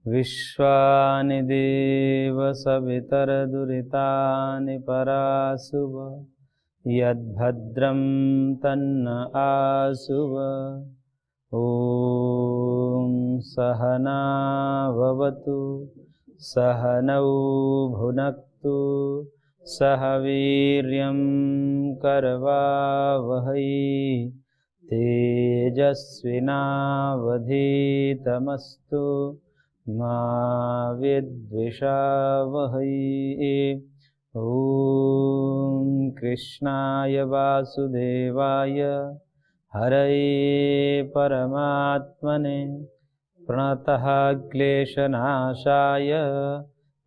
विश्वानि देव सवितरदुरितानि परासुव यद्भद्रं तन्न आसुव। ॐ सहना भवतु सहनौ भुनक्तु सह वीर्यं करवावहै तेजस्विनावधीतमस्तु मा विद्विषावहै। ॐ कृष्णाय वासुदेवाय हरये परमात्मने प्रणतः क्लेशनाशाय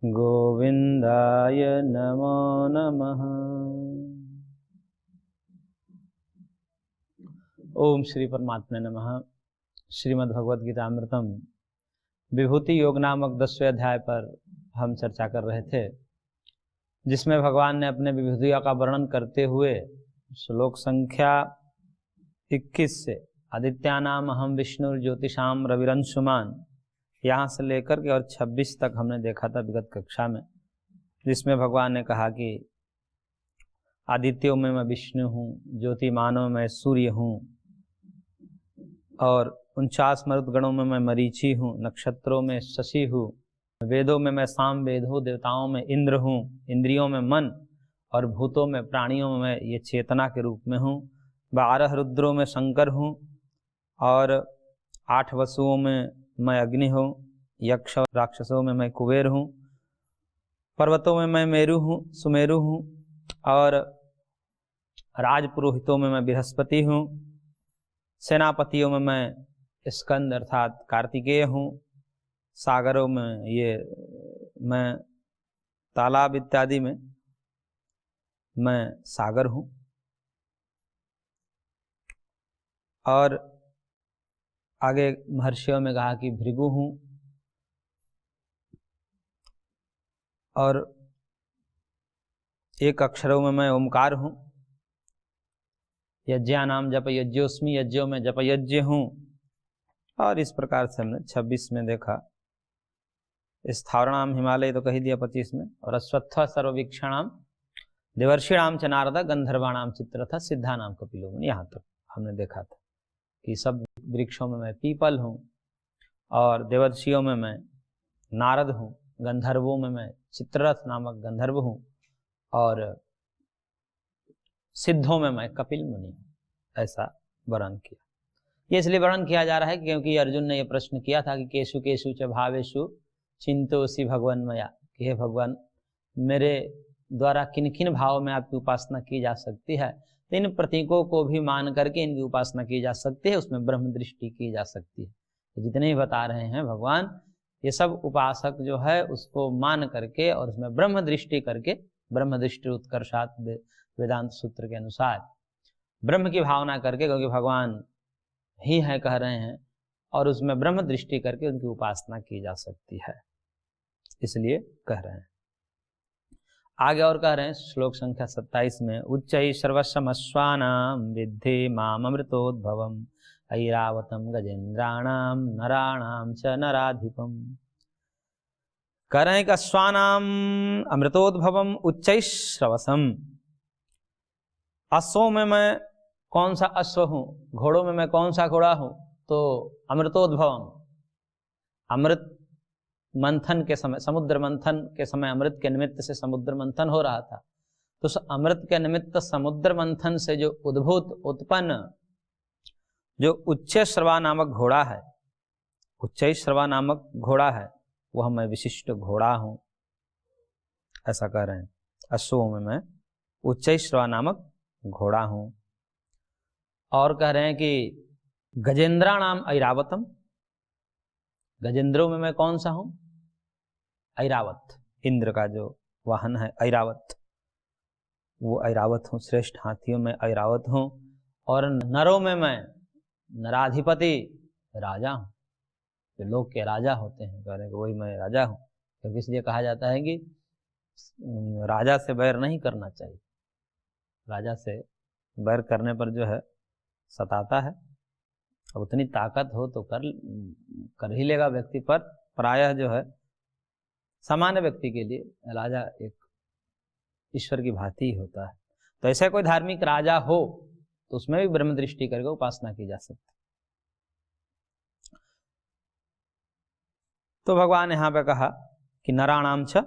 गोविन्दाय नमो नमः। ओम श्री परमात्मा नमः। श्रीमद्भगवद्गीतामृतम विभूति योग नामक 10वें अध्याय पर हम चर्चा कर रहे थे, जिसमें भगवान ने अपने विभूतियों का वर्णन करते हुए श्लोक संख्या 21 से आदित्यानाम अहम विष्णु ज्योतिषाम रविरंशुमान यहाँ से लेकर के और 26 तक हमने देखा था विगत कक्षा में, जिसमें भगवान ने कहा कि आदित्यों में मैं विष्णु हूँ, ज्योतिमानों में सूर्य हूँ, और 49 मरुदगणों में मैं मरीचि हूँ, नक्षत्रों में शशि हूँ, वेदों में मैं साम वेद हूँ, देवताओं में इंद्र हूँ, इंद्रियों में मन, और भूतों में प्राणियों में ये चेतना के रूप में हूँ, 12 रुद्रों में शंकर हूँ, और 8 वसुओं में मैं अग्नि हूँ, यक्ष राक्षसों में मैं कुबेर हूँ, पर्वतों में मैं मेरु हूँ सुमेरु हूँ, और राजपुरोहितों में मैं बृहस्पति हूँ, सेनापतियों में मैं स्कंद अर्थात कार्तिकेय हूँ, सागरों में ये मैं तालाब इत्यादि में मैं सागर हूँ, और आगे महर्षियों में कहा कि भृगु हूँ, और एक अक्षरों में मैं ओमकार हूँ, यज्ञानाम जप यज्ञोस्मि यज्ञों में जप यज्ञ हूँ, और इस प्रकार से हमने 26 में देखा। स्थावरणाम हिमालय तो कही दिया 25 में, और अश्वत्थ सर्ववीक्षणाम देवर्षिणाम च नारद गंधर्वाणाम चित्रथ सिद्धानाम कपिलो मुनि, यहाँ तक हमने देखा था कि सब वृक्षों में मैं पीपल हूँ, और देवर्षियों में मैं नारद हूँ, गंधर्वों में मैं चित्ररथ नामक गंधर्व हूँ, और सिद्धों में मैं कपिल मुनि हूँ। ऐसा वर्णन किया। ये इसलिए वर्णन किया जा रहा है क्योंकि अर्जुन ने यह प्रश्न किया था कि केशु केशु च भावेषु चिंतोसी भगवान मया, कि हे भगवान मेरे द्वारा किन किन भाव में आपकी उपासना की जा सकती है। तो इन प्रतीकों को भी मान करके इनकी उपासना की जा सकती है, उसमें ब्रह्म दृष्टि की जा सकती है। जितने ही बता रहे हैं भगवान, ये सब उपासक जो है उसको मान करके और उसमें ब्रह्म दृष्टि करके, ब्रह्म दृष्टि उत्कर्षात वेदांत सूत्र के अनुसार ब्रह्म की भावना करके, क्योंकि भगवान ही है कह रहे हैं, और उसमें ब्रह्म दृष्टि करके उनकी उपासना की जा सकती है, इसलिए कह रहे हैं। आगे और कह रहे हैं श्लोक संख्या 27 में, उच्चैः सर्वसमस्वानां विद्धि माम अमृतोद्भवम् ऐरावतम गजेन्द्राणां नराणां च नराधिपम्। कह रहे हैं कि अश्वानाम अमृतोद्भवम उच्चैः श्रवसम। अश्वों में मैं कौन सा अश्व हूँ, घोड़ों में मैं कौन सा घोड़ा हूँ, तो अमृतोद्भवम, अमृत मंथन के समय, समुद्र मंथन के समय अमृत के निमित्त से समुद्र मंथन हो रहा था, तो उस अमृत के निमित्त समुद्र मंथन से जो उद्भूत उत्पन्न जो उच्चैःश्रवा नामक घोड़ा है, उच्चैःश्रवा नामक घोड़ा है, वह मैं विशिष्ट घोड़ा हूँ, ऐसा कह रहे हैं। अश्वों में मैं उच्चैःश्रवा नामक घोड़ा हूँ। और कह रहे हैं कि गजेन्द्राणाम ऐरावतम, गजेंद्रों में मैं कौन सा हूं, ऐरावत, इंद्र का जो वाहन है ऐरावत, वो ऐरावत हूँ, श्रेष्ठ हाथियों में ऐरावत हूँ। और नरों में मैं नराधिपति, राजा हूँ, जो लोग के राजा होते हैं, कह रहे हैं वही मैं राजा हूँ। क्योंकि इसलिए कहा जाता है कि राजा से बैर नहीं करना चाहिए, राजा से बैर करने पर जो है सताता है। अब उतनी ताकत हो तो कर ही लेगा व्यक्ति, पर प्रायः जो है सामान्य व्यक्ति के लिए राजा एक ईश्वर की भांति ही होता है। तो ऐसा कोई धार्मिक राजा हो तो उसमें भी ब्रह्म दृष्टि करके उपासना की जा सकती। तो भगवान यहाँ पे कहा कि नराणाम छ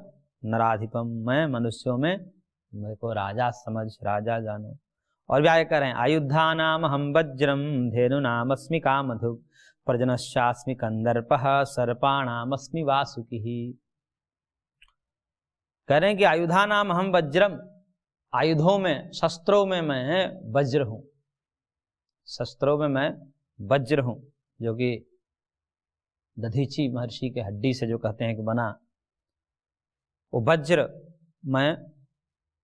नराधिपम, मैं मनुष्यों में मेरे को राजा समझ, राजा जानो। और व्याय करें, आयुधा नाम हम वज्रम, धेनु नाम अस्मि कामधुक्, प्रजनश्चास्मि कंदर्पः, सर्पाणामस्मि वासुकी। कह रहे हैं कि आयुधा नाम हम वज्रम, आयुधों में शस्त्रों में मैं वज्र हूं, शस्त्रों में मैं वज्र हूं, जो कि दधीची महर्षि के हड्डी से जो कहते हैं कि बना, वो वज्र मैं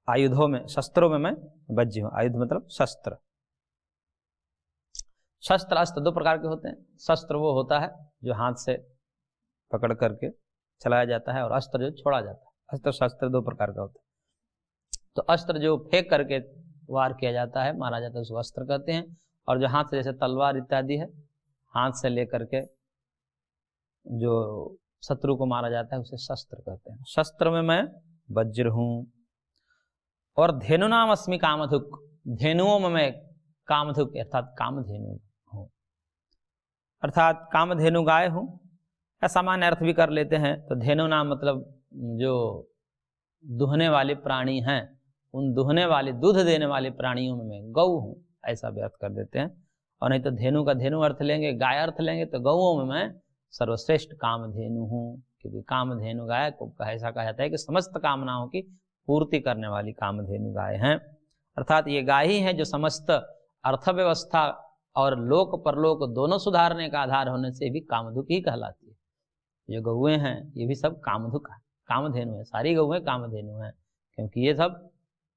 आयुधों में, शस्त्रों में मैं वज्र हूं। आयुध मतलब शस्त्र। शस्त्र अस्त्र दो प्रकार के होते हैं। शस्त्र वो होता है जो हाथ से पकड़ करके चलाया जाता है, और अस्त्र जो छोड़ा जाता है। अस्त्र शस्त्र दो प्रकार का होता है। तो अस्त्र जो फेंक करके वार किया जाता है, मारा जाता है, उसको अस्त्र कहते हैं। और जो हाथ से, जैसे तलवार इत्यादि है, हाथ से लेकर के जो शत्रु को मारा जाता है उसे शस्त्र कहते हैं। शस्त्र में मैं वज्र हूं। और धेनु नाम अस्मि कामधुक्, धेनुओं में मैं कामधुक् अर्थात कामधेनु हूं, अर्थात कामधेनु गाय हूं। या सामान्य अर्थ भी कर लेते हैं तो धेनु नाम मतलब जो दुहने वाले प्राणी हैं, उन दुहने वाले, दूध देने वाले प्राणियों में मैं गौ हूं, ऐसा भी अर्थ कर देते हैं। और नहीं तो धेनु का धेनु अर्थ लेंगे, गाय अर्थ लेंगे, तो गौओं में मैं सर्वश्रेष्ठ कामधेनु हूं, क्योंकि कामधेनु गाय को ऐसा कहा जाता है कि समस्त कामनाओं की पूर्ति करने वाली कामधेनु गाय हैं। अर्थात ये गाय ही है जो समस्त अर्थव्यवस्था और लोक परलोक दोनों सुधारने का आधार होने से भी कामधुक ही कहलाती है। जो गौएं हैं ये भी सब कामधुक है, कामधेनु है, सारी गौएं कामधेनु हैं, क्योंकि ये सब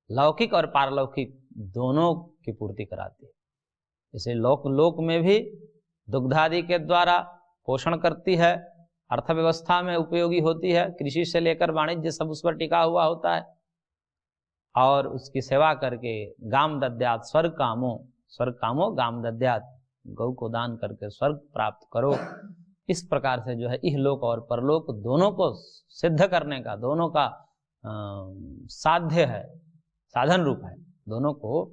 लौकिक और पारलौकिक दोनों की पूर्ति कराती है। इसे लोक में भी दुग्धादि के द्वारा पोषण करती है, अर्थव्यवस्था में उपयोगी होती है, कृषि से लेकर वाणिज्य सब उस पर टिका हुआ होता है। और उसकी सेवा करके गाम दद्यात स्वर्ग कामो गाम दद्यात, गौ को दान करके स्वर्ग प्राप्त करो। इस प्रकार से जो है इहलोक और परलोक दोनों को सिद्ध करने का, दोनों का साध्य है, साधन रूप है, दोनों को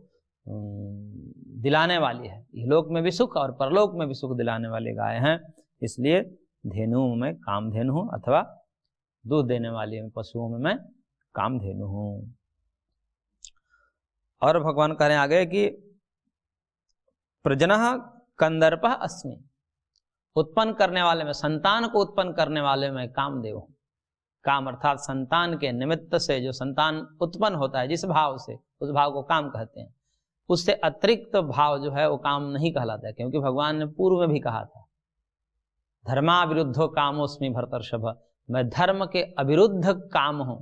दिलाने वाली है। इहलोक में भी सुख और परलोक में भी सुख दिलाने वाली गाय हैं। इसलिए धेनु में कामधेनु हूं, अथवा दूध देने वाले पशुओं में मैं कामधेनु हूं। और भगवान कह रहे हैं आगे कि प्रजनः कंदर्पः अस्मि, उत्पन्न करने वाले में, संतान को उत्पन्न करने वाले में कामदेव हूं। काम अर्थात संतान के निमित्त से जो संतान उत्पन्न होता है, जिस भाव से, उस भाव को काम कहते हैं। उससे अतिरिक्त भाव जो है वो काम नहीं कहलाता है, क्योंकि भगवान ने पूर्व में भी कहा था, धर्माविरुद्धो कामोस्मि भरतर्षभ, मैं धर्म के अविरुद्ध काम हूं।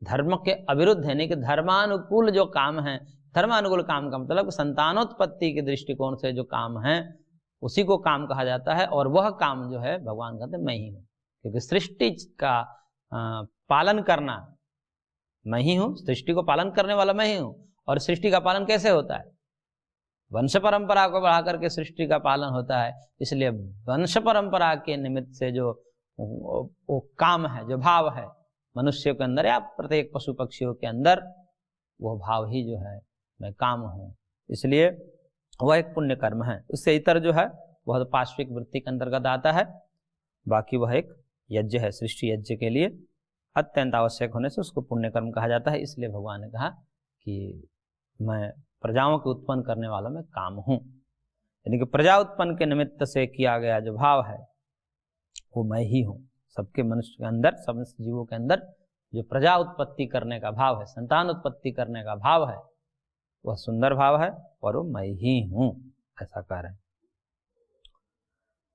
धर्म के अविरुद्ध है, नहीं कि धर्मानुकूल जो काम है। धर्मानुकूल काम का मतलब संतानोत्पत्ति के दृष्टिकोण से जो काम है उसी को काम कहा जाता है। और वह काम जो है भगवान कहते हैं मैं ही हूं, क्योंकि सृष्टि का पालन करना मैं ही हूं, सृष्टि को पालन करने वाला मैं ही हूं। और सृष्टि का पालन कैसे होता है? वंश परंपरा को बढ़ा करके सृष्टि का पालन होता है। इसलिए वंश परंपरा के निमित्त से जो वो काम है, जो भाव है मनुष्य के अंदर या प्रत्येक पशु पक्षियों के अंदर, वो भाव ही जो है मैं काम हूं। इसलिए वह एक पुण्य कर्म है। उससे इतर जो है वह तो पाश्विक वृत्ति के अंतर्गत आता है। बाकी वह एक यज्ञ है, सृष्टि यज्ञ के लिए अत्यंत आवश्यक होने से उसको पुण्य कर्म कहा जाता है। इसलिए भगवान ने कहा कि मैं प्रजाओं को उत्पन्न करने वाला मैं काम हूं, यानी कि प्रजा उत्पन्न के निमित्त से किया गया जो भाव है वो मैं ही हूं। सबके मनुष्य के अंदर, सब जीवों के अंदर जो प्रजा उत्पत्ति करने का भाव है, संतान उत्पत्ति करने का भाव है, वह सुंदर भाव है और वो मैं ही हूं, ऐसा कह रहे हैं।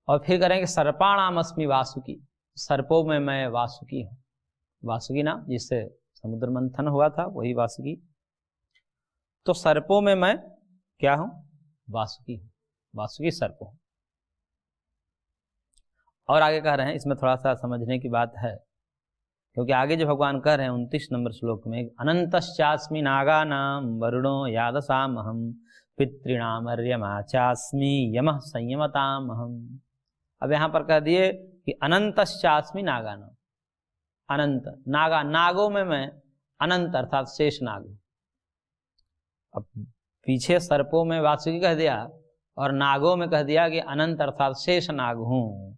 और फिर करेंगे सर्पाणाम अस्मि वासुकी, सर्पों में मैं वासुकी हूं। वासुकी नाम जिससे समुद्र मंथन हुआ था वही वासुकी। तो सर्पों में मैं क्या हूं? वासुकी हूं, वासुकी सर्प हूं। और आगे कह रहे हैं, इसमें थोड़ा सा समझने की बात है, क्योंकि आगे जो भगवान कह रहे हैं 29 नंबर श्लोक में, अनंतश्चास्मि नागानाम वरुणो यादसामहम पितृणाम अर्यमा चास्मि यमः संयमतामहम। अब यहाँ पर कह दिए कि अनंतश्चास्मि नागानां, अनंत नागों में मैं अनंत अर्थात शेष नाग हूं। अब पीछे सर्पों में वासुकी कह दिया और नागों में कह दिया कि अनंत अर्थात शेष नाग हूं।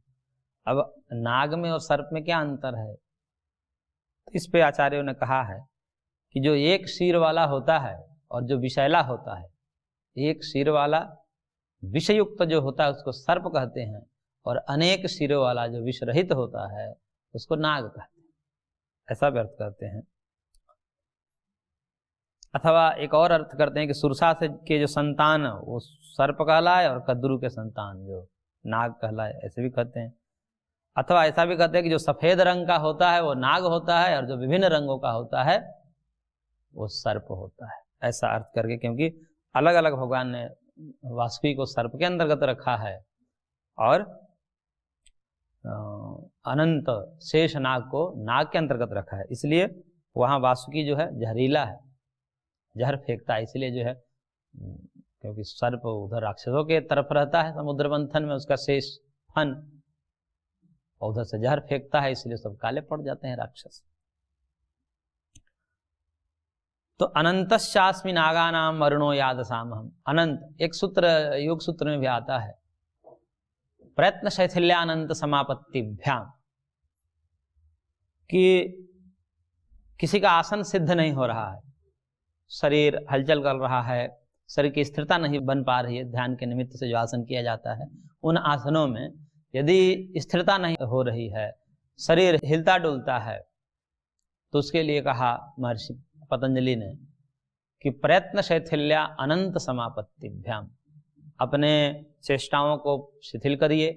अब नाग में और सर्प में क्या अंतर है? तो इस पे आचार्यों ने कहा है कि जो एक सिर वाला होता है और जो विषैला होता है, एक सिर वाला विषयुक्त जो होता है उसको सर्प कहते हैं, और अनेक सिरों वाला जो विष रहित होता है उसको नाग कहते हैं, ऐसा व्यर्थ करते हैं। अथवा एक और अर्थ करते हैं कि सुरसा से के जो संतान वो सर्प कहलाए और कद्रू के संतान जो नाग कहलाए, ऐसे भी कहते हैं। अथवा ऐसा भी कहते हैं कि जो सफेद रंग का होता है वो नाग होता है और जो विभिन्न रंगों का होता है वो सर्प होता है, ऐसा अर्थ करके, क्योंकि अलग अलग भगवान ने वासुकी को सर्प के अंतर्गत रखा है और अनंत शेष नाग को नाग के अंतर्गत रखा है। इसलिए वहाँ वासुकी जो है जहरीला है, जहर फेंकता है, इसलिए जो है क्योंकि सर्प उधर राक्षसों के तरफ रहता है समुद्र मंथन में, उसका शेष फन, और उधर से जहर फेंकता है, इसलिए सब काले पड़ जाते हैं राक्षस। तो अनंतश्चास्मि नागानाम वरुणो यादसामहम्, अनंत एक सूत्र योग सूत्र में भी आता है, प्रयत्न शैथिल्यानंत समापत्तिभ्याम, कि किसी का आसन सिद्ध नहीं हो रहा है, शरीर हलचल कर रहा है, शरीर की स्थिरता नहीं बन पा रही है, ध्यान के निमित्त से जो आसन किया जाता है उन आसनों में यदि स्थिरता नहीं हो रही है, शरीर हिलता डुलता है, तो उसके लिए कहा महर्षि पतंजलि ने कि प्रयत्न शैथिल्या अनंत समापत्तिभ्याम, अपने चेष्टाओं को शिथिल करिए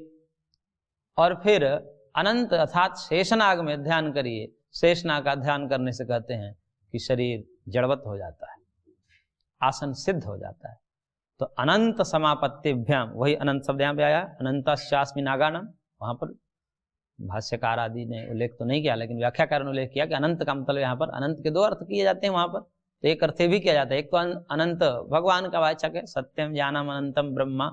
और फिर अनंत अर्थात शेषनाग में ध्यान करिए। शेषनाग का ध्यान करने से कहते हैं कि शरीर जड़वत हो जाता है, आसन सिद्ध हो जाता है। तो अनंत समापत्तिभ्याम, वही अनंत शब्द यहाँ पे आया, अनंतश्चास्मि नागानाम। वहां पर भाष्यकार आदि ने उल्लेख तो नहीं किया, लेकिन व्याख्याकार ने उल्लेख किया कि अनंत का मतलब यहाँ पर अनंत के दो अर्थ किए जाते हैं वहां पर। तो एक अर्थ भी किया जाता है, एक तो अनंत भगवान का वाचक है, सत्यम ज्ञानम अनंतम ब्रह्मा,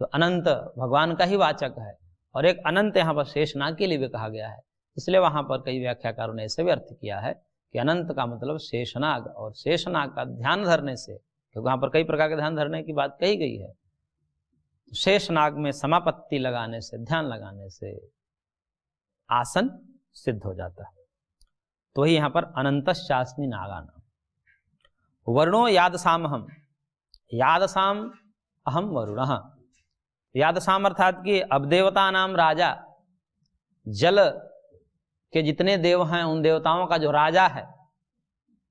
तो अनंत भगवान का ही वाचक है, और एक अनंत यहाँ पर शेषनाग के लिए भी कहा गया है। इसलिए वहां पर कई व्याख्याकारों ने ऐसे भी अर्थ किया है कि अनंत का मतलब शेषनाग, और शेषनाग का ध्यान धरने से, क्योंकि वहां पर कई प्रकार के ध्यान धरने की बात कही गई है, शेषनाग में समापत्ति लगाने से, ध्यान लगाने से आसन सिद्ध हो जाता है। तो वही यहाँ पर अनंतश्चास्मि नागानाम। वरुणो यादसामहम्, यादसाम अहम वरुणः, यादसाम अर्थात कि अब देवता नाम राजा, जल के जितने देव हैं उन देवताओं का जो राजा है,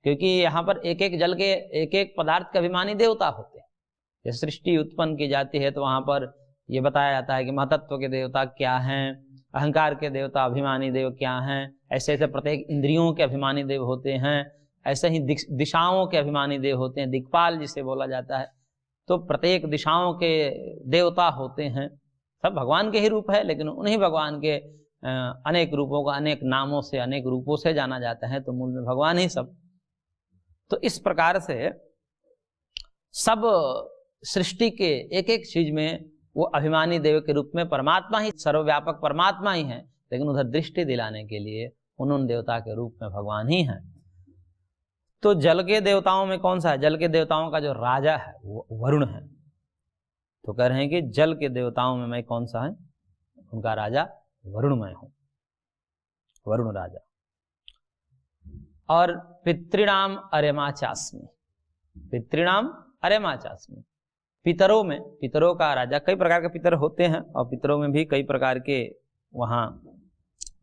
क्योंकि यहाँ पर एक एक जल के एक एक पदार्थ के अभिमानी देवता होते हैं। जैसे सृष्टि उत्पन्न की जाती है तो वहाँ पर ये बताया जाता है कि महतत्व के देवता क्या हैं, अहंकार के देवता अभिमानी देव क्या हैं, ऐसे ऐसे प्रत्येक इंद्रियों के अभिमानी देव होते हैं, ऐसे ही दिशाओं के अभिमानी देव होते हैं, दिक्पाल जिसे बोला जाता है। तो प्रत्येक दिशाओं के देवता होते हैं, सब भगवान के ही रूप है, लेकिन उन्हीं भगवान के अनेक रूपों का अनेक नामों से, अनेक रूपों से जाना जाता है, तो मूल में भगवान ही सब। तो इस प्रकार से सब सृष्टि के एक एक चीज में वो अभिमानी देव के रूप में परमात्मा ही, सर्वव्यापक परमात्मा ही है, लेकिन उधर दृष्टि दिलाने के लिए उन देवता के रूप में भगवान ही है। तो जल के देवताओं में कौन सा है? जल के देवताओं का जो राजा है वो वरुण है। तो कह रहे हैं कि जल के देवताओं में मैं कौन सा है? उनका राजा वरुण मैं हूं, वरुण राजा। और पितृणाम अर्यमा चास्मि, पितृणाम अर्यमा चास्मि, पितरों में, पितरों का राजा, कई प्रकार के पितर होते हैं और पितरों में भी कई प्रकार के वहाँ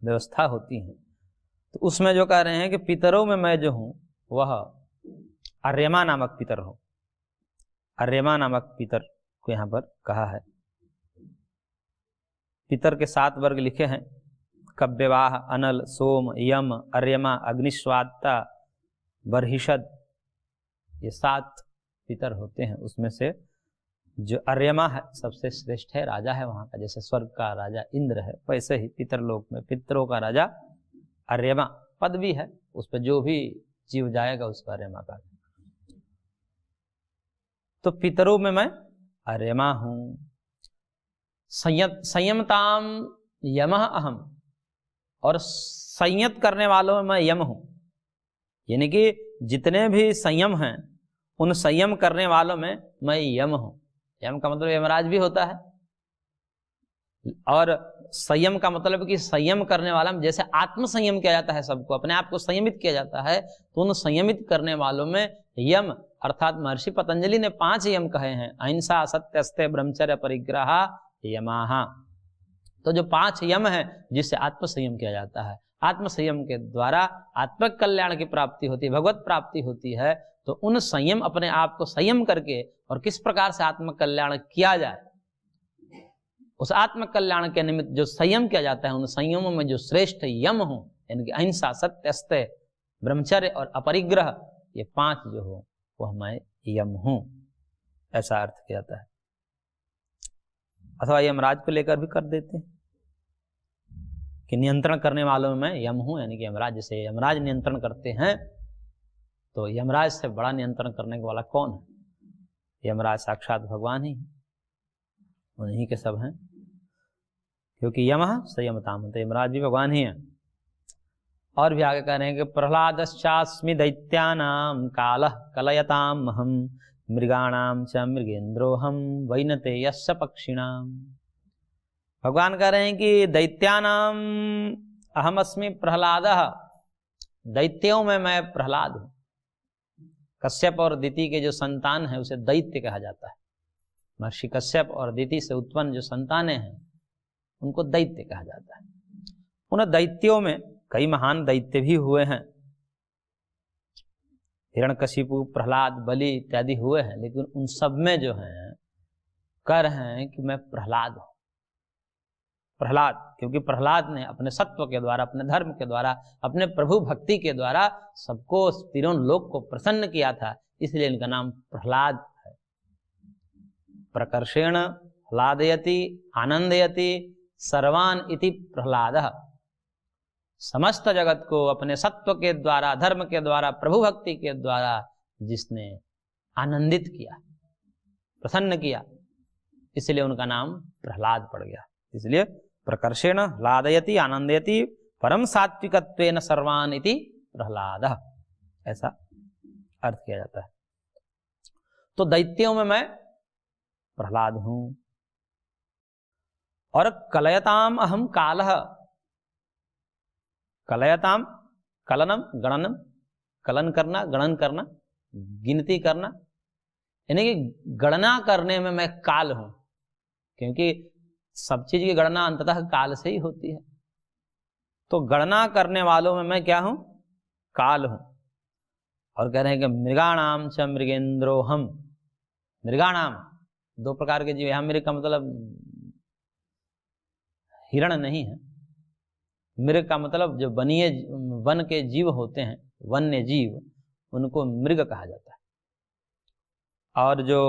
व्यवस्था होती है। तो उसमें जो कह रहे हैं कि पितरों में मैं जो हूँ वह अर्यमा नामक पितर हूँ। अर्यमा नामक पितर को यहाँ पर कहा है। पितर के 7 वर्ग लिखे हैं, कव्यवाह, अनल, सोम, यम, अर्यमा, अग्निश्वात्ता, बर्हिषद, ये 7 पितर होते हैं। उसमें से जो अर्यमा है सबसे श्रेष्ठ है, राजा है वहां का। जैसे स्वर्ग का राजा इंद्र है, वैसे ही पितरलोक में पितरों का राजा अर्यमा, पद भी है, उस पर जो भी जीव जाएगा उसका अर्यमा का। तो पितरों में मैं अर्यमा हूं। संयमताम यमः अहम, और संयत करने वालों में मैं यम हूं। यानी कि जितने भी संयम हैं उन संयम करने वालों में मैं यम हूं। यम का मतलब यमराज भी होता है, और संयम का मतलब कि संयम करने वाला में जैसे आत्म संयम किया जाता है, सबको अपने आप को संयमित किया जाता है, तो उन संयमित करने वालों में यम अर्थात महर्षि पतंजलि ने 5 यम कहे हैं, अहिंसा, सत्य, अस्तेय, ब्रह्मचर्य, परिग्रह, यमाहा। तो जो 5 यम है जिससे आत्म संयम किया जाता है, आत्म संयम के द्वारा आत्मक कल्याण की प्राप्ति होती है, भगवत प्राप्ति होती है। तो उन संयम, अपने आप को संयम करके और किस प्रकार से आत्म कल्याण किया जाए, उस आत्म कल्याण के निमित्त जो संयम किया जाता है, उन संयमों में जो श्रेष्ठ यम हो, यानी कि अहिंसा, सत्य, अस्तेय, ब्रह्मचर्य और अपरिग्रह, ये 5 जो हो वह मैं यम हूं, ऐसा अर्थ किया जाता है। अथवा यमराज को लेकर भी कर देते हैं कि नियंत्रण करने वालों में मैं यम हूं, यानी कि यमराज, जैसे यमराज नियंत्रण करते हैं, तो यमराज से बड़ा नियंत्रण करने वाला कौन है? यमराज साक्षात भगवान ही, उन्हीं के सब हैं, क्योंकि यमः संयमताम, तो यमराज भी भगवान ही है। और भी आगे कह रहे हैं कि प्रह्लादश्चास्मि दैत्यानां कालः कलयताम अहम मृगाणाम च मृगेन्द्रोहम वैनतेयस्य पक्षिणाम। भगवान कह रहे हैं कि दैत्यानाम अहमस्मि प्रह्लादः, दैत्यों में मैं प्रह्लाद हूं। कश्यप और दिति के जो संतान है उसे दैत्य कहा जाता है। महर्षि कश्यप और दिति से उत्पन्न जो संतानें हैं उनको दैत्य कहा जाता है। उन दैत्यों में कई महान दैत्य भी हुए हैं, हिरण्यकशिपु, प्रहलाद, बलि इत्यादि हुए हैं, लेकिन उन सब में जो है कह रहे हैं कि मैं प्रहलाद हूं। प्रहलाद, क्योंकि प्रहलाद ने अपने सत्व के द्वारा, अपने धर्म के द्वारा, अपने प्रभु भक्ति के द्वारा सबको, तीनों लोक को प्रसन्न किया था, इसलिए इनका नाम प्रहलाद है। प्रकर्षेण ह्लादयति आनंदयति सर्वान इति प्रहलादः, समस्त जगत को अपने सत्व के द्वारा, धर्म के द्वारा, प्रभु भक्ति के द्वारा जिसने आनंदित किया, प्रसन्न किया, इसलिए उनका नाम प्रहलाद पड़ गया। इसलिए प्रकर्षेण ह्लादयति आनंदयति परम सात्विकत्वेन सर्वान इति प्रहलादः, ऐसा अर्थ किया जाता है। तो दैत्यों में मैं प्रहलाद हूं। और कलयताम अहम कालः, कलयताम, कलनम, गणनम, कलन करना, गणन करना, गिनती करना, यानी कि गणना करने में मैं काल हूं, क्योंकि सब चीज की गणना अंततः काल से ही होती है। तो गणना करने वालों में मैं क्या हूं? काल हूं। और कह रहे हैं कि मृगाणाम च मृगेन्द्रोहम, मृगाणाम 2 प्रकार के जीव, यहां मृग का मतलब हिरण नहीं है, मृग का मतलब जो वन के जीव होते हैं, वन्य जीव, उनको मृग कहा जाता है। और जो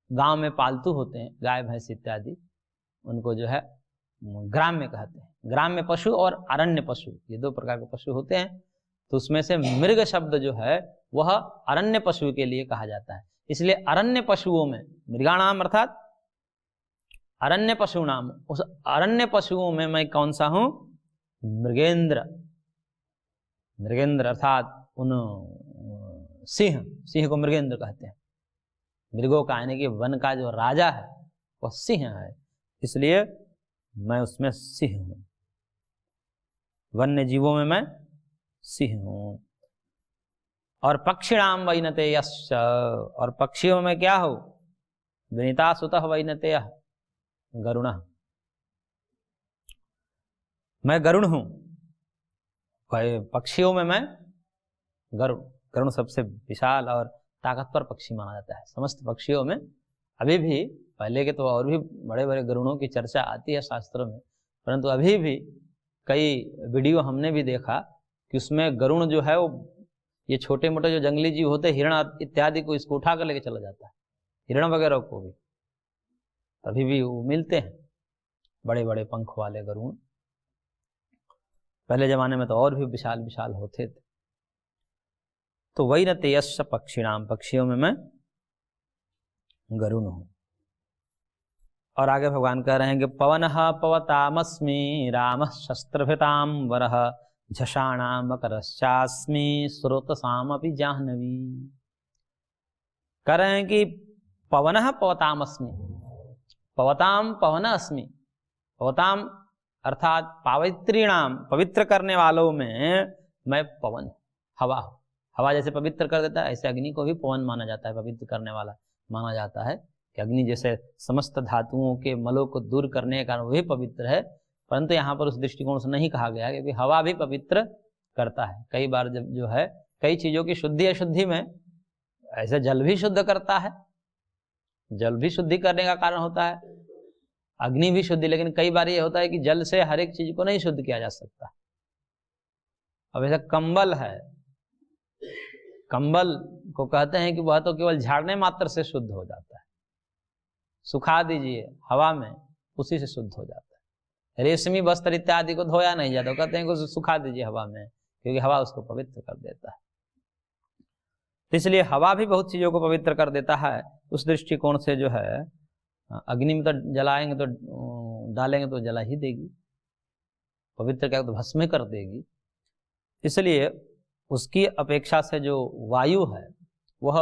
गांव में पालतू होते हैं, गाय भैंस इत्यादि, उनको जो है ग्राम्य कहते हैं। ग्राम्य पशु और अरण्य पशु, ये 2 प्रकार के पशु होते हैं। तो उसमें से मृग शब्द जो है वह अरण्य पशु के लिए कहा जाता है। इसलिए अरण्य पशुओं में, मृगाणाम अर्थात अरण्य पशु नाम, उस अरण्य पशुओं में मैं कौन सा हूं? मृगेंद्र। मृगेंद्र अर्थात उन सिंह, सिंह को मृगेंद्र कहते हैं। मृगों का, यानी कि वन का जो राजा है वह सिंह है, इसलिए मैं उसमें सिंह हूं। वन्य जीवों में मैं सिंह हूं। और पक्षिणाम वैनतेयश्च, और पक्षियों में क्या हो? विनीता सुतः वैनतेयः गरुणः, मैं गरुण हूं। पक्षियों में मैं गरुण, गरुण सबसे विशाल और ताकतवर पक्षी माना जाता है समस्त पक्षियों में। अभी भी, पहले के तो और भी बड़े बड़े गरुड़ों की चर्चा आती है शास्त्रों में, परंतु अभी भी कई वीडियो हमने भी देखा कि उसमें गरुण जो है वो, ये छोटे मोटे जो जंगली जीव होते हैं, हिरण इत्यादि को इसको उठा कर लेके चला जाता है, हिरण वगैरह को भी अभी भी वो मिलते हैं, बड़े बड़े पंख वाले गरुड़। पहले जमाने में तो और भी विशाल विशाल होते थे। तो वैनतेयश्च पक्षिणाम, पक्षियों में मैं गरुण हूं। और आगे भगवान कह रहे हैं कि पवनः पवतामस्मि रामः शस्त्रभृतां वरः झषाणां मकरश्चास्मि स्रोतसामपि जाह्नवी। कह रहे हैं कि पवनः पवतामस्मि, पवताम पवन अस्मि। पवताम अर्थात पावित्रीणाम, पवित्र करने वालों में मैं पवन, हवा हूँ। हवा जैसे पवित्र कर देता है, ऐसे अग्नि को भी पवन माना जाता है, पवित्र करने वाला माना जाता है कि अग्नि जैसे समस्त धातुओं के मलों को दूर करने के कारण वही पवित्र है। परंतु यहाँ पर उस दृष्टिकोण से नहीं कहा गया, क्योंकि हवा भी पवित्र करता है। कई बार जब जो है कई चीज़ों की शुद्धि अशुद्धि में, ऐसे जल भी शुद्ध करता है, जल भी शुद्धि करने का कारण होता है, अग्नि भी शुद्धि। लेकिन कई बार ये होता है कि जल से हर एक चीज को नहीं शुद्ध किया जा सकता। अब ऐसा कंबल है, कंबल को कहते हैं कि वह तो केवल झाड़ने मात्र से शुद्ध हो जाता है, सुखा दीजिए हवा में, उसी से शुद्ध हो जाता है। रेशमी वस्त्र इत्यादि को धोया नहीं जाता, कहते हैं कि उसे सुखा दीजिए हवा में, क्योंकि हवा उसको पवित्र कर देता है। तो इसलिए हवा भी बहुत चीजों को पवित्र कर देता है। उस दृष्टिकोण से जो है अग्नि में तो जलाएंगे तो डालेंगे तो जला ही देगी, पवित्र क्या तो भस्म कर देगी। इसलिए उसकी अपेक्षा से जो वायु है वह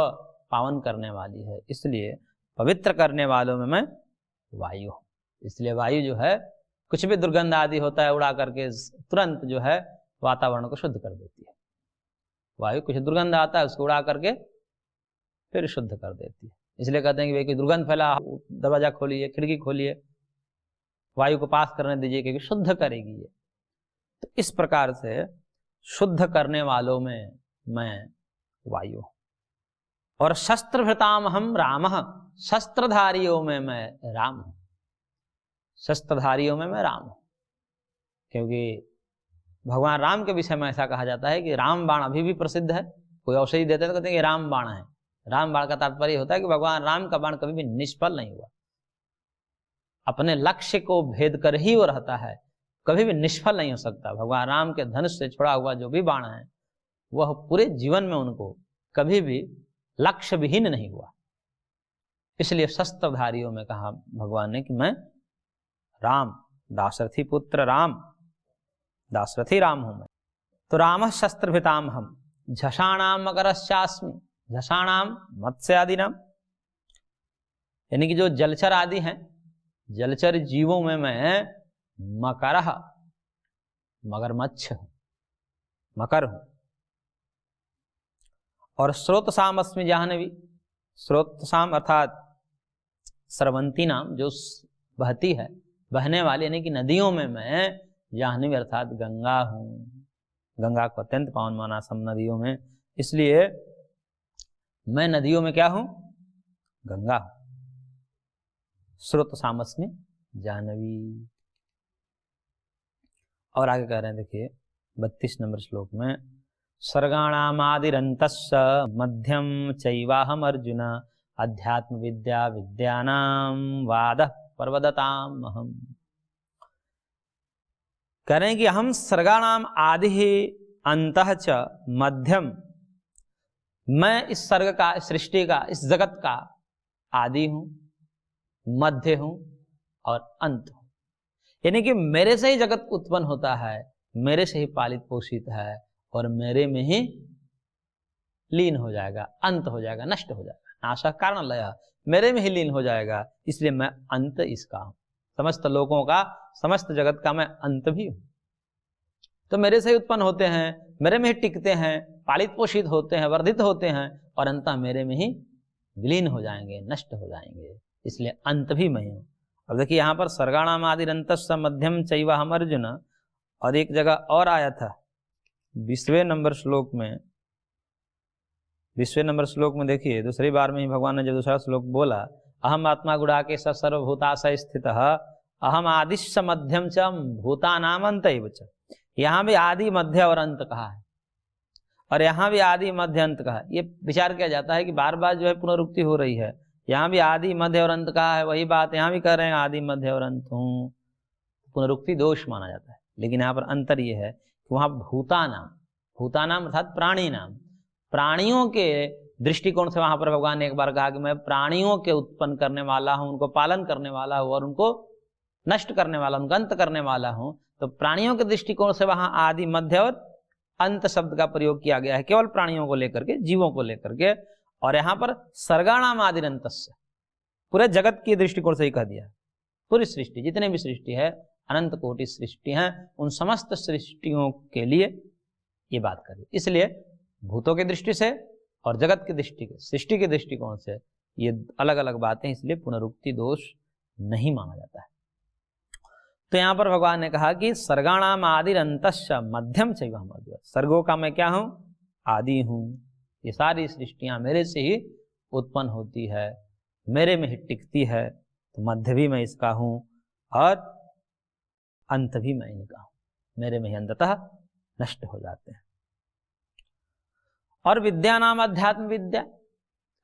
पावन करने वाली है, इसलिए पवित्र करने वालों में मैं वायु हूँ। इसलिए वायु जो है कुछ भी दुर्गंध आदि होता है उड़ा करके तुरंत जो है वातावरण को शुद्ध कर देती है। वायु कुछ दुर्गंध आता है उसको उड़ा करके फिर शुद्ध कर देती है। इसलिए कहते हैं कि भाई कोई दुर्गंध फैला, दरवाजा खोलिए, खिड़की खोलिए, वायु को पास करने दीजिए, क्योंकि शुद्ध करेगी ये। तो इस प्रकार से शुद्ध करने वालों में मैं वायु हूं। और शस्त्रभृताम हम रामः, शस्त्रधारियों में मैं राम हूं। शस्त्रधारियों में मैं राम हूं, क्योंकि भगवान राम के विषय में ऐसा कहा जाता है कि राम बाण अभी भी प्रसिद्ध है। कोई औषधि देते हैं तो कहते हैं कि राम बाण है। राम बाण का तात्पर्य होता है कि भगवान राम का बाण कभी भी निष्फल नहीं हुआ, अपने लक्ष्य को भेद कर ही वो रहता है, कभी भी निष्फल नहीं हो सकता। भगवान राम के धनुष से छोड़ा हुआ जो भी बाण है वह पूरे जीवन में उनको कभी भी लक्ष्य विहीन नहीं हुआ। इसलिए शस्त्रधारियों में कहा भगवान ने कि मैं राम, दाशरथी पुत्र राम, दाशरथी राम हूं मैं। तो राम शस्त्रभृताम हम झषाणाम मकरश्चास्मि, झषाणाम मत्स्य आदि नाम, यानी कि जो जलचर आदि हैं, जलचर जीवों में मैं मकरः, मगरमच्छ हूं, मकर हूं। और स्रोतसाम अस्मि जाह्नवी, स्रोतसाम अर्थात स्रवंती नाम, जो बहती है, बहने वाली यानी कि नदियों में मैं जाह्नवी अर्थात गंगा हूं। गंगा को अत्यंत पावन माना सब नदियों में, इसलिए मैं नदियों में क्या हूं? गंगा हूं। स्रोतसाम अस्मि जाह्नवी। और आगे कह रहे हैं, देखिए 32 नंबर श्लोक में, सर्गाणामादिरन्तस्य मध्यम चैवाहम अर्जुन अध्यात्म विद्या विद्यानां वादः प्रवदताम् अहम्। कह रहे हैं कि हम सर्गाणाम आदि अंतः च मध्यम, मैं इस सर्ग का, सृष्टि का, इस जगत का आदि हूं, मध्य हूं और अंत हूं। यानी कि मेरे से ही जगत उत्पन्न होता है, मेरे से ही पालित पोषित है और मेरे में ही लीन हो जाएगा, अंत हो जाएगा, नष्ट हो जाएगा। नाशः कारण लयः, मेरे में ही लीन हो जाएगा, इसलिए मैं अंत इसका हूं। समस्त लोगों का, समस्त जगत का मैं अंत भी हूं। तो मेरे से ही उत्पन्न होते हैं, मेरे में ही टिकते हैं, पालित पोषित होते हैं, वर्धित होते हैं और अंततः मेरे में ही विलीन हो जाएंगे, नष्ट हो जाएंगे, इसलिए अंत भी मैं हूं। अब देखिए यहाँ पर सर्गाणाम आदिरन्तस्य मध्यम चैवाहम अर्जुन, और एक जगह और आया था 20वें नंबर श्लोक में। 20वें नंबर श्लोक में देखिए, दूसरी बार में ही भगवान ने जब दूसरा श्लोक बोला, अहम आत्मा गुडाकेश सर्वभूताशय स्थितः अहम आदिश्च मध्यम च भूतानाम अंत एव च। यहाँ भी आदि, मध्य और अंत कहा है, और यहाँ भी आदि, मध्य, अंत कहा है। ये विचार किया जाता है कि बार बार जो है पुनरुक्ति हो रही है। यहाँ भी आदि, मध्य और अंत कहा है, वही बात यहाँ भी कह रहे हैं, आदि, मध्य और अंत हूँ। पुनरुक्ति दोष माना जाता है, लेकिन यहाँ पर अंतर ये है कि वहाँ भूतानाम, भूतानाम अर्थात प्राणी नाम, प्राणियों के दृष्टिकोण से वहां पर भगवान ने एक बार कहा कि मैं प्राणियों के उत्पन्न करने वाला हूं, उनको पालन करने वाला हूं और उनको नष्ट करने वाला, उनका अंत करने वाला हूं। तो प्राणियों के दृष्टिकोण से वहां आदि, मध्य और अंत शब्द का प्रयोग किया गया है, केवल प्राणियों को लेकर के, जीवों को लेकर के। और यहां पर सर्गाणाम आदिरंतस्य, पूरे जगत की दृष्टिकोण से ही कह दिया। पूरी सृष्टि, जितने भी सृष्टि है, अनंत कोटि सृष्टि हैं, उन समस्त सृष्टियों के लिए ये बात करी। इसलिए भूतों की दृष्टि से और जगत की दृष्टि के, सृष्टि के दृष्टिकोण से ये अलग अलग बातें, इसलिए पुनरुक्ति दोष नहीं माना जाता है। तो यहां पर भगवान ने कहा कि सर्गाणाम आदिरंतस्य मध्यम चैव मध्य, सर्गों का मैं क्या हूं? आदि हूं। ये सारी सृष्टियां मेरे से ही उत्पन्न होती है, मेरे में ही टिकती है, तो मध्य भी मैं इसका हूं और अंत भी मैं इनका हूं, मेरे में ही अंततः नष्ट हो जाते हैं। और विद्या नाम अध्यात्म विद्या,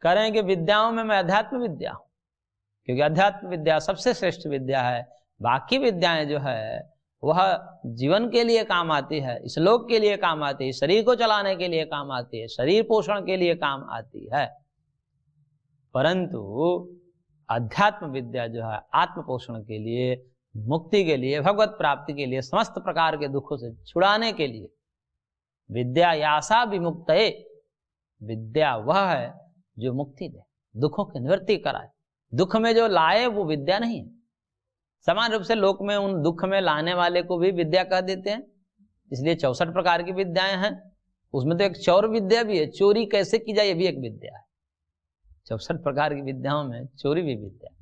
करें कि विद्याओं में मैं अध्यात्म विद्या हूं, क्योंकि अध्यात्म विद्या सबसे श्रेष्ठ विद्या है। बाकी विद्याएं जो है वह जीवन के लिए काम आती है, इस लोक के लिए काम आती है, शरीर को चलाने के लिए काम आती है, शरीर पोषण के लिए काम आती है। परंतु अध्यात्म विद्या जो है आत्म पोषण के लिए, मुक्ति के लिए, भगवत प्राप्ति के लिए, समस्त प्रकार के दुखों से छुड़ाने के लिए, विद्या यासा विमुक्तये, विद्या वह है जो मुक्ति दे, दुखों की निवृत्ति कराए। दुख में जो लाए वो विद्या नहीं है। समान रूप से लोक में उन दुख में लाने वाले को भी विद्या कह देते हैं। इसलिए 64 प्रकार की विद्याएं हैं, उसमें तो एक चौर विद्या भी है, चोरी कैसे की जाए ये भी एक विद्या है। 64 प्रकार की विद्याओं में चोरी भी विद्या।